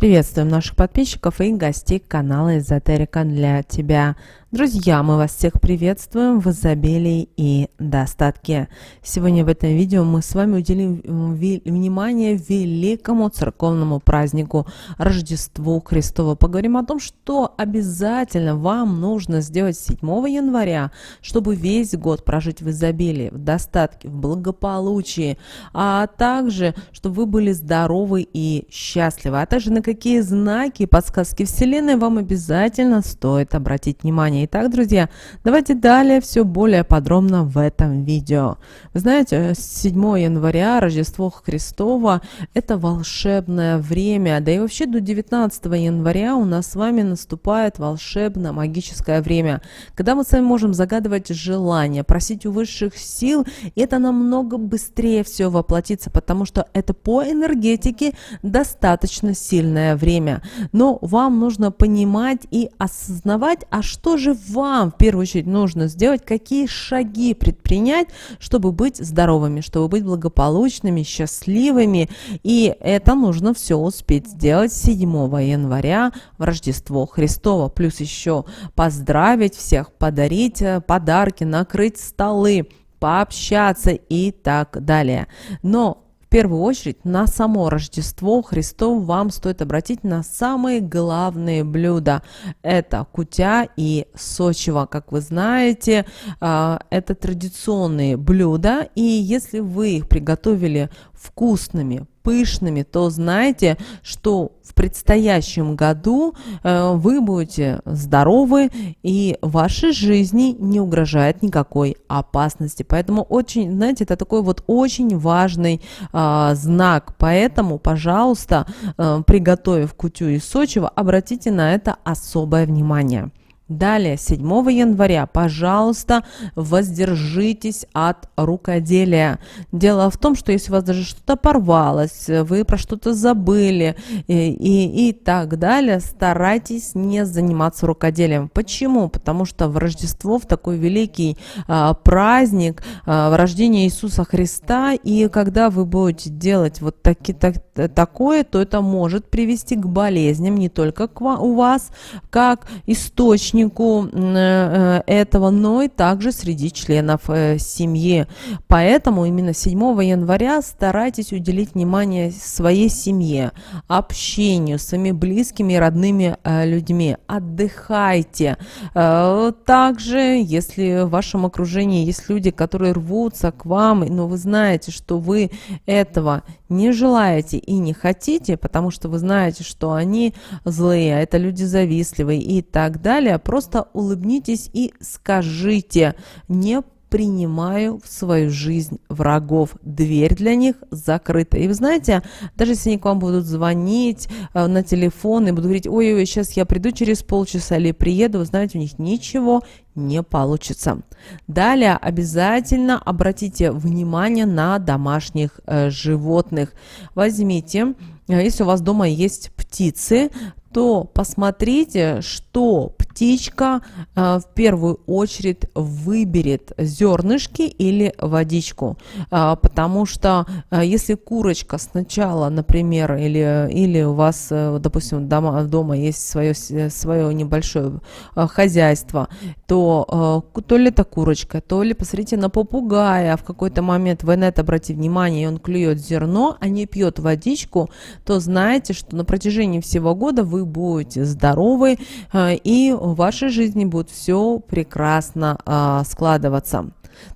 Приветствуем наших подписчиков и гостей канала Эзотерика для тебя. Друзья, мы вас всех приветствуем в изобилии и достатке. Сегодня в этом видео мы с вами уделим внимание великому церковному празднику Рождеству Христову. Поговорим о том, что обязательно вам нужно сделать 7 января, чтобы весь год прожить в изобилии, в достатке, в благополучии, а также, чтобы вы были здоровы и счастливы, а также на какие знаки и подсказки Вселенной вам обязательно стоит обратить внимание. Итак, друзья, давайте далее все более подробно в этом видео. Вы знаете, 7 января, Рождество Христово, это волшебное время, да и вообще до 19 января у нас с вами наступает волшебное магическое время, когда мы с вами можем загадывать желания, просить у высших сил, и это намного быстрее все воплотится, потому что это по энергетике достаточно сильное время. Но вам нужно понимать и осознавать, а что же вам в первую очередь нужно сделать, какие шаги предпринять, чтобы быть здоровыми, чтобы быть благополучными, счастливыми. И это нужно все успеть сделать 7 января в Рождество Христово. Плюс еще поздравить всех, подарить подарки, накрыть столы, пообщаться и так далее. Но в первую очередь на само Рождество Христово вам стоит обратить на самые главные блюда. Это кутя и сочево. Как вы знаете, это традиционные блюда, и если вы их приготовили вкусными, пышными, то знайте, что в предстоящем году вы будете здоровы и вашей жизни не угрожает никакой опасности. Поэтому очень, знаете, это такой вот очень важный знак. Поэтому, пожалуйста, приготовив кутю и сочево, обратите на это особое внимание. Далее, 7 января, пожалуйста, воздержитесь от рукоделия. Дело в том, что если у вас даже что-то порвалось, вы про что-то забыли и так далее, старайтесь не заниматься рукоделием. Почему? Потому что в Рождество, в такой великий праздник, в рождение Иисуса Христа, и когда вы будете делать вот такое, то это может привести к болезням не только у вас, как источник этого, но и также среди членов семьи. Поэтому именно 7 января старайтесь уделить внимание своей семье, общению с своими близкими и родными людьми. Отдыхайте. Также, если в вашем окружении есть люди, которые рвутся к вам, но вы знаете, что вы этого не желаете и не хотите, потому что вы знаете, что они злые, а это люди завистливые и так далее, просто улыбнитесь и скажите: не принимаю в свою жизнь врагов, дверь для них закрыта. И вы знаете, даже если они к вам будут звонить на телефон и будут говорить: ой-ой, сейчас я приду через полчаса или приеду, вы знаете, у них ничего не получится. Далее обязательно обратите внимание на домашних животных. Возьмите, если у вас дома есть птицы, то посмотрите, что птичка в первую очередь выберет: зернышки или водичку. Потому что если курочка сначала, например, или у вас, допустим, дома есть свое небольшое хозяйство, то ли это курочка, то ли посмотрите на попугая, в какой-то момент вы на это обратите внимание, и он клюет зерно, а не пьет водичку, то знаете, что на протяжении всего года вы будете здоровы, и в вашей жизни будет все прекрасно складываться.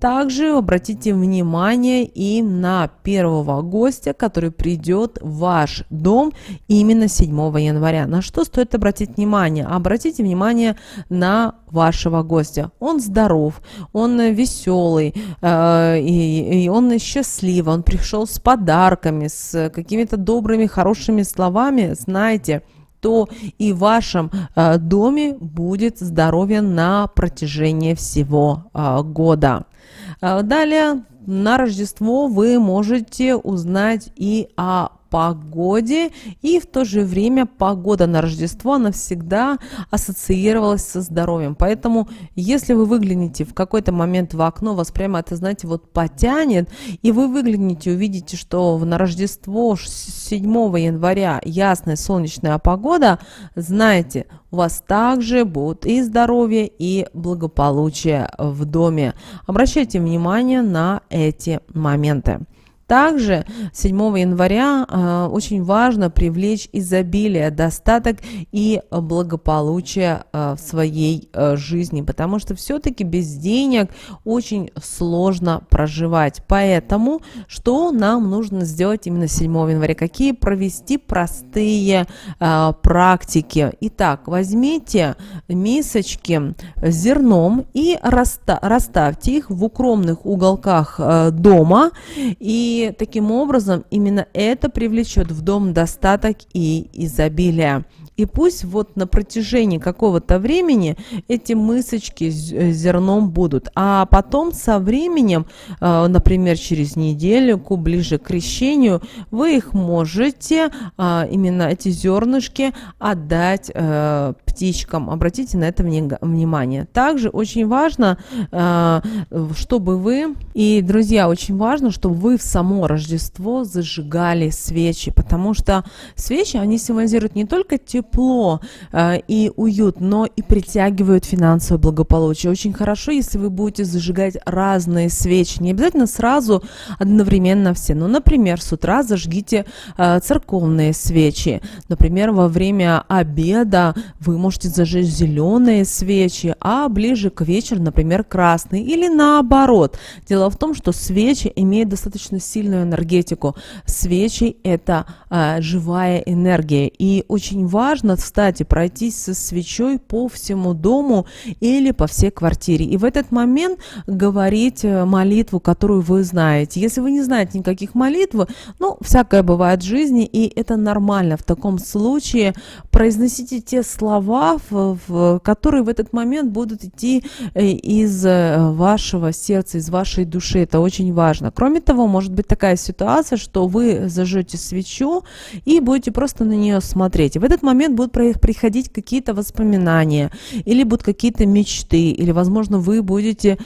Также обратите внимание и на первого гостя, который придет в ваш дом именно 7 января. На что стоит обратить внимание? Обратите внимание на вашего гостя. Он здоров, он веселый, и он счастливый, он пришел с подарками, с какими-то добрыми, хорошими словами. Знаете, то и в вашем доме будет здоровье на протяжении всего года. Далее, на Рождество вы можете узнать и о погоде, и в то же время погода на Рождество, она всегда ассоциировалась со здоровьем. Поэтому, если вы выглянете в какой-то момент в окно, вас прямо это, знаете, вот потянет, и вы выглянете, увидите, что на Рождество 7 января ясная солнечная погода, знаете, у вас также будут и здоровье, и благополучие в доме. Обращайте внимание на эти моменты. Также 7 января очень важно привлечь изобилие, достаток и благополучие в своей жизни, потому что все-таки без денег очень сложно проживать. Поэтому что нам нужно сделать именно 7 января? Какие провести простые практики? Итак, возьмите мисочки с зерном и расставьте их в укромных уголках дома, и таким образом именно это привлечет в дом достаток и изобилие. И пусть вот на протяжении какого-то времени эти мисочки с зерном будут, а потом со временем, например, через недельку, ближе к крещению, вы их можете, именно эти зернышки, отдать птичкам. Обратите на это внимание. Также очень важно, чтобы вы, и, друзья, очень важно, чтобы вы в само Рождество зажигали свечи, потому что свечи, они символизируют не только тепло и уют, но и притягивают финансовое благополучие. Очень хорошо, если вы будете зажигать разные свечи, не обязательно сразу одновременно все. Ну, например, с утра зажгите церковные свечи. Например, во время обеда вы можете зажечь зеленые свечи, а ближе к вечеру, например, красные, или наоборот. Дело в том, что свечи имеют достаточно сильную энергетику. Свечи – это живая энергия, и очень важно, кстати, пройтись со свечой по всему дому или по всей квартире, и в этот момент говорить молитву, которую вы знаете. Если вы не знаете никаких молитв, ну, всякое бывает в жизни, и это нормально. В таком случае произносите те слова, которые в этот момент будут идти из вашего сердца, из вашей души. Это очень важно. Кроме того, может быть такая ситуация, что вы зажжете свечу и будете просто на нее смотреть. И в этот момент будут приходить какие-то воспоминания, или будут какие-то мечты, или, возможно, вы будете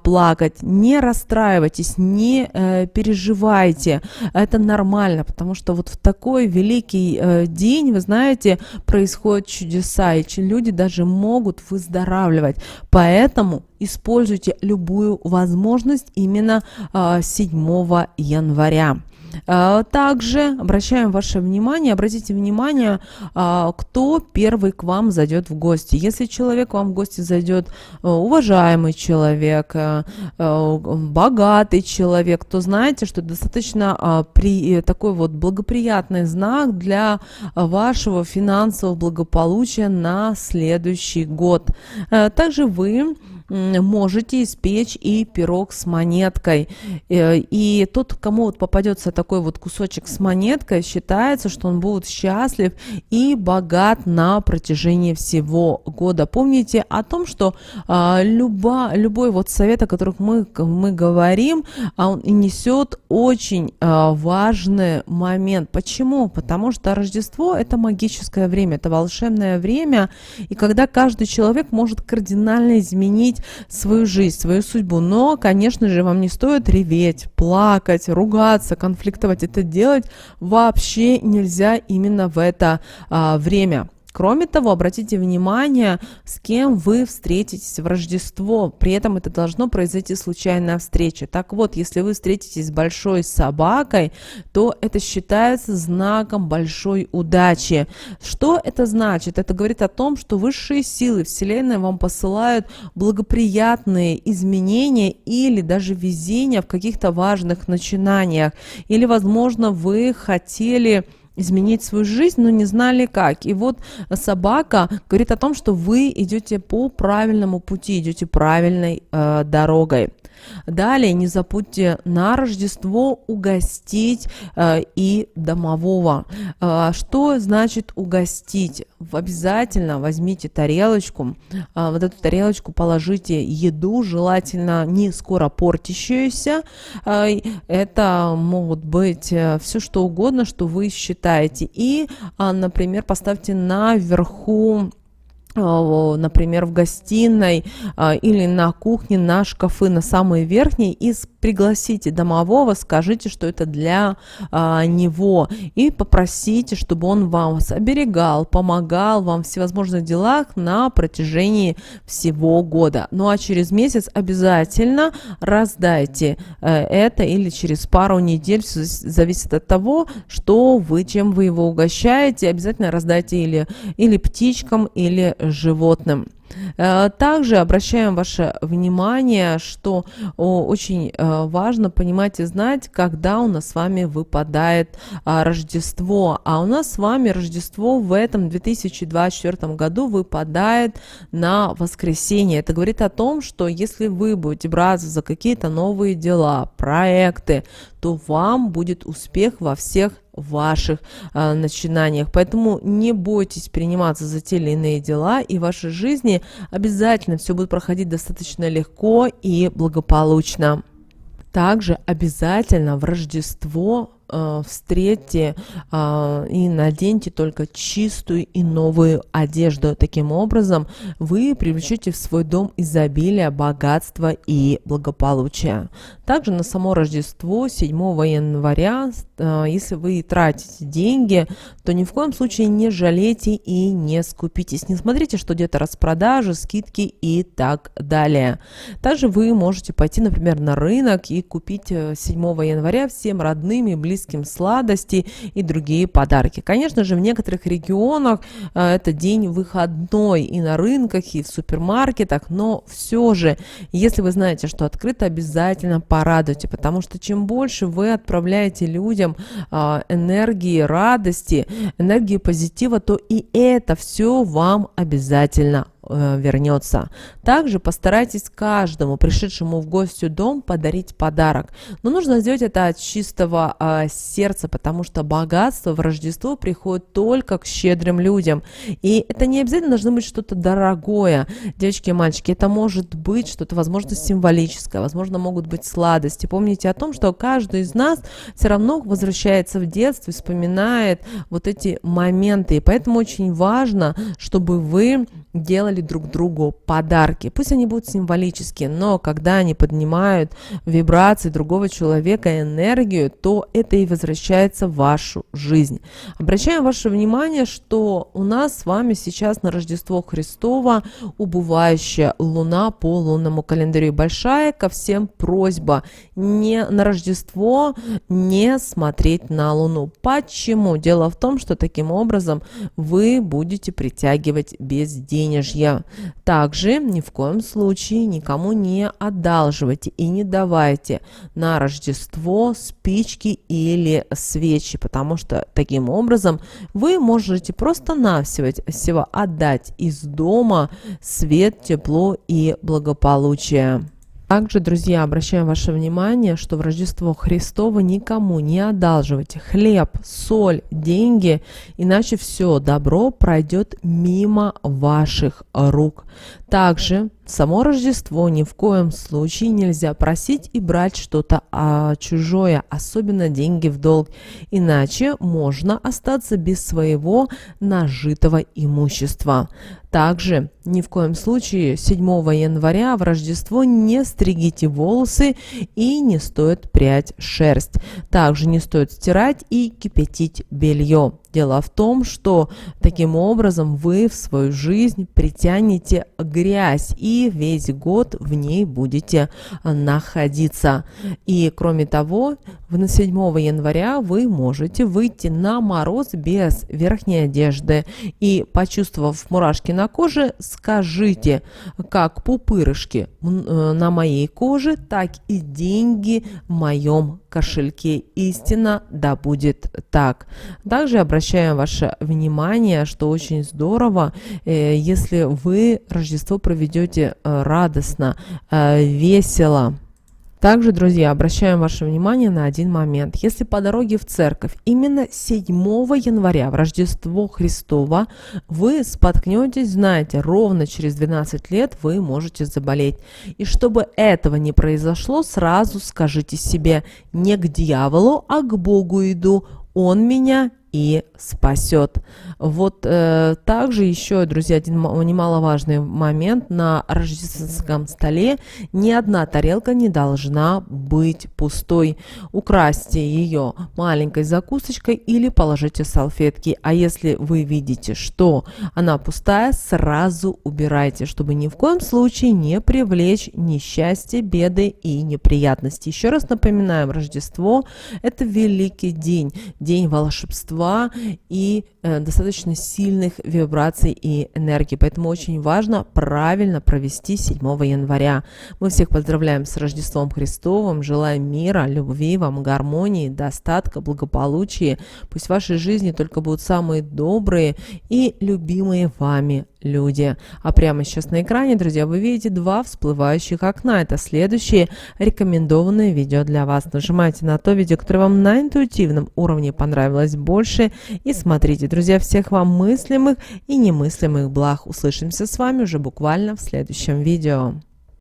плакать. Не расстраивайтесь, не переживайте. Это нормально, потому что вот в такой великий день, вы знаете, происходят чудеса, и люди даже могут выздоравливать. Поэтому используйте любую возможность именно 7 января. Также обращаем ваше внимание, обратите внимание, кто первый к вам зайдет в гости. Если человек к вам в гости зайдет, уважаемый человек, богатый человек, то знаете, что это достаточно такой вот благоприятный знак для вашего финансового благополучия на следующий год. Также вы можете испечь и пирог с монеткой. И тот, кому вот попадется такой вот кусочек с монеткой, считается, что он будет счастлив и богат на протяжении всего года. Помните о том, что любой вот совет, о которых мы говорим, он и несет очень важный момент. Почему? Потому что Рождество – это магическое время, это волшебное время, и когда каждый человек может кардинально изменить свою жизнь, свою судьбу. Но, конечно же, вам не стоит реветь, плакать, ругаться, конфликтовать. Это делать вообще нельзя именно в это время. Кроме того, обратите внимание, с кем вы встретитесь в Рождество. При этом это должно произойти случайная встреча. Так вот, если вы встретитесь с большой собакой, то это считается знаком большой удачи. Что это значит? Это говорит о том, что высшие силы Вселенной вам посылают благоприятные изменения или даже везение в каких-то важных начинаниях. Или, возможно, вы хотели изменить свою жизнь, но не знали как. И вот собака говорит о том, что вы идете по правильному пути, идете правильной дорогой. Далее не забудьте на Рождество угостить и домового. Что значит угостить? Обязательно возьмите тарелочку, вот эту тарелочку положите еду, желательно не скоро портящуюся. Это могут быть все что угодно, что вы считаете. И, например, поставьте наверху, например, в гостиной или на кухне, на шкафы, на самые верхние, и пригласите домового, скажите, что это для него, и попросите, чтобы он вас оберегал, помогал вам в всевозможных делах на протяжении всего года. Ну а через месяц обязательно раздайте это, или через пару недель, зависит от того, чем вы его угощаете, обязательно раздайте или птичкам, или животным. Также обращаем ваше внимание, что очень важно понимать и знать, когда у нас с вами выпадает Рождество. А у нас с вами Рождество в этом 2024 году выпадает на воскресенье. Это говорит о том, что если вы будете браться за какие-то новые дела, проекты, то вам будет успех во всех ваших начинаниях. Поэтому не бойтесь приниматься за те или иные дела, и в вашей жизни обязательно все будет проходить достаточно легко и благополучно. Также обязательно в Рождество встретьте и наденьте только чистую и новую одежду. Таким образом, вы привлечете в свой дом изобилие, богатство и благополучие. Также на само Рождество 7 января, если вы тратите деньги, то ни в коем случае не жалейте и не скупитесь. Не смотрите, что где-то распродажи, скидки и так далее. Также вы можете пойти, например, на рынок и купить 7 января всем родным и близким сладости и другие подарки. Конечно же, в некоторых регионах это день выходной и на рынках, и в супермаркетах, но все же, если вы знаете, что открыто, обязательно порадуйте, потому что чем больше вы отправляете людям энергии радости, энергии позитива, то и это все вам обязательно вернется. Также постарайтесь каждому пришедшему в гости дом подарить подарок. Но нужно сделать это от чистого сердца, потому что богатство в Рождество приходит только к щедрым людям. И это не обязательно должно быть что-то дорогое. Девочки и мальчики, это может быть что-то, возможно, символическое, возможно, могут быть сладости. Помните о том, что каждый из нас все равно возвращается в детство, вспоминает вот эти моменты. И поэтому очень важно, чтобы вы делали друг другу подарки. Пусть они будут символические, но когда они поднимают вибрации другого человека, энергию, то это и возвращается в вашу жизнь. Обращаем ваше внимание, что у нас с вами сейчас на Рождество Христово убывающая луна по лунному календарю. Большая ко всем просьба не на Рождество не смотреть на луну. Почему? Дело в том, что таким образом вы будете притягивать безденежье. Также ни в коем случае никому не одалживайте и не давайте на Рождество спички или свечи, потому что таким образом вы можете просто-навсего отдать из дома свет, тепло и благополучие. Также, друзья, обращаем ваше внимание, что в Рождество Христово никому не одалживайте хлеб, соль, деньги, иначе все добро пройдет мимо ваших рук. Также само Рождество ни в коем случае нельзя просить и брать что-то чужое, особенно деньги в долг, иначе можно остаться без своего нажитого имущества. Также ни в коем случае 7 января в Рождество не стригите волосы и не стоит прядь шерсть. Также не стоит стирать и кипятить белье. Дело в том, что таким образом вы в свою жизнь притянете грязь и весь год в ней будете находиться. И кроме того, на 7 января вы можете выйти на мороз без верхней одежды и, почувствовав мурашки на коже, скажите, как пупырышки на моей коже, так и деньги в моем кошельке. Истина да будет так. Также обращаем ваше внимание, что очень здорово, если вы Рождество проведете радостно, весело. Также, друзья, обращаем ваше внимание на один момент. Если по дороге в церковь именно 7 января, в Рождество Христово, вы споткнетесь, знаете, ровно через 12 лет вы можете заболеть. И чтобы этого не произошло, сразу скажите себе: не к дьяволу, а к Богу иду, Он меня и спасет. Вот также еще, друзья, один немаловажный момент: на рождественском столе ни одна тарелка не должна быть пустой. Украсьте ее маленькой закусочкой или положите салфетки. А если вы видите, что она пустая, сразу убирайте, чтобы ни в коем случае не привлечь несчастье, беды и неприятности. Еще раз напоминаем, Рождество – это великий день, день волшебства и достаточно сильных вибраций и энергий. Поэтому очень важно правильно провести 7 января. Мы всех поздравляем с Рождеством Христовым, желаем мира, любви вам, гармонии, достатка, благополучия. Пусть в вашей жизни только будут самые добрые и любимые вами люди. А прямо сейчас на экране, друзья, вы видите 2 всплывающих окна. Это следующие рекомендованные видео для вас. Нажимайте на то видео, которое вам на интуитивном уровне понравилось больше, и смотрите. Друзья, всех вам мыслимых и немыслимых благ. Услышимся с вами уже буквально в следующем видео.